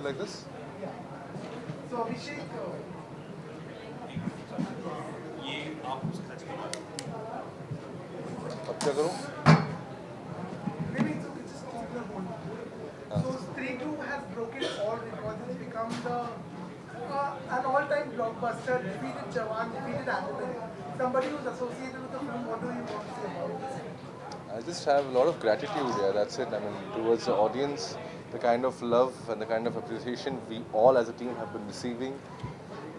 like this. So Abhishek, ये आप उसका अब क्या करूँ? maybe it's okay, just keep the hold. So Stree 2 has broken all records. It's become an all-time blockbuster. Defeated Jawan, defeated Animal. Somebody who's associated with the film, what do you want to say about this? I just have a lot of gratitude. Yeah, that's it. I mean, towards the audience, the kind of love and the kind of appreciation we all as a team have been receiving.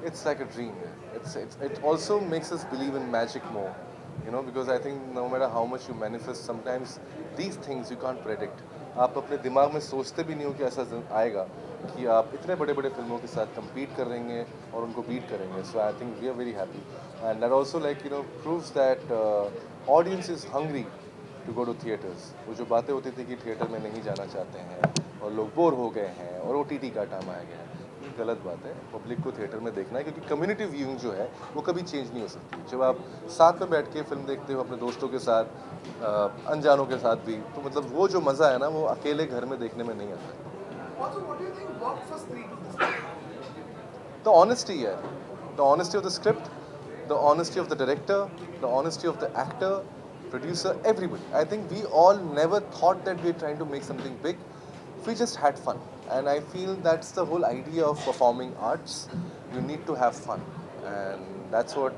It's like a dream. Yeah. It also makes us believe in magic more. You know, because I think no matter how much you manifest, sometimes these things you can't predict. आप अपने दिमाग में सोचते भी नहीं हो कि ऐसा दिन आएगा कि आप इतने बड़े बड़े फिल्मों के साथ compete कर रहेंगे और उनको beat करेंगे. So I think we are very happy, and that also proves that audience is hungry to go to theatres. वो जो बातें होती थी कि थिएटर में नहीं जाना चाहते हैं और लोग बोर हो गए हैं और OTT का टाइम आ गया है, ये गलत बात है. पब्लिक को थिएटर में देखना है, क्योंकि कम्युनिटी व्यूइंग जो है वो कभी चेंज नहीं हो सकती. जब आप साथ में बैठ के फिल्म देखते हो अपने दोस्तों के साथ, अनजानों के साथ भी, तो मतलब वो जो मज़ा है ना, वो अकेले घर में देखने में नहीं आता. Also, what do you think worked for Stree 2 this time? The honesty, yeah. The honesty of the script, the honesty of the director, the honesty of the actor, producer, everybody. I think we all never thought that we're trying to make something big. We just had fun. And I feel that's the whole idea of performing arts. You need to have fun. And that's what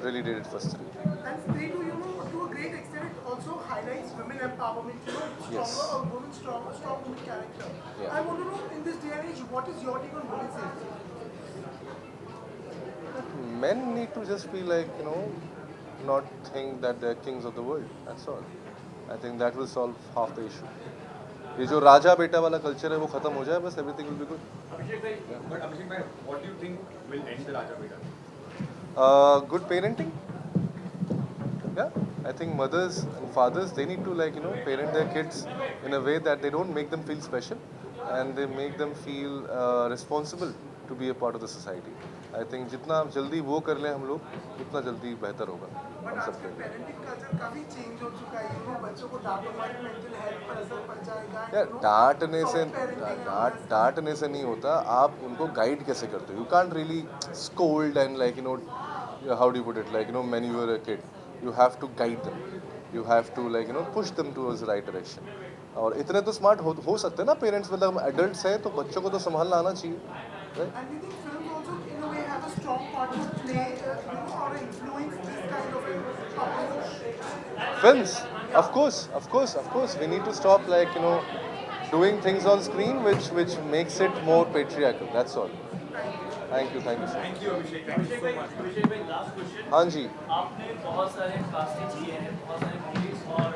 really did it for Stree. And Stree 2, to a great extent, it also highlights women empowerment. Yes. Stronger, a woman, strong woman character. Yeah. I want to know, in this day and age, what is your take on women's safety? Men need to just be like, not think that they're kings of the world. That's all. I think that will solve half the issue. ये जो राजा बेटा वाला culture है वो खत्म हो जाए, बस everything will be good. Abhishek bhai, but Abhishek bhai, what do you think will end the Raja Beta? Good parenting. Yeah, I think mothers and fathers, they need to parent their kids in a way that they don't make them feel special, and they make them feel responsible to be a part of the society. I think जितना जल्दी वो कर लें हम लोग, उतना जल्दी बेहतर होगा बट हम सब आजकल के लिए. पेरेंटिंग कल्चर काफी चेंज हो चुका है. बच्चों को डांटो हमारी मेंटल हेल्थ पर असर पड़ जाएगा. यार डांटने से नहीं होता. आप उनको गाइड कैसे करते हो? You can't really scold and how do you put it, when you were a kid, you have to guide them, you have to push them towards the right direction. और इतने तो स्मार्ट हो सकते हैं ना पेरेंट्स, मतलब adults हैं तो बच्चों को तो संभालना आना चाहिए, right? And we think films also, in a way, have a strong part to play, or influence this kind of approach. Films, of course, we need to stop doing things on screen which makes it more patriarchal. That's all. Thank you so much. Thank you, Abhishek. Thank you so much. अभिषेक भाई last question. हाँ जी. आपने बहुत सारे casting किए हैं, बहुत सारे movies और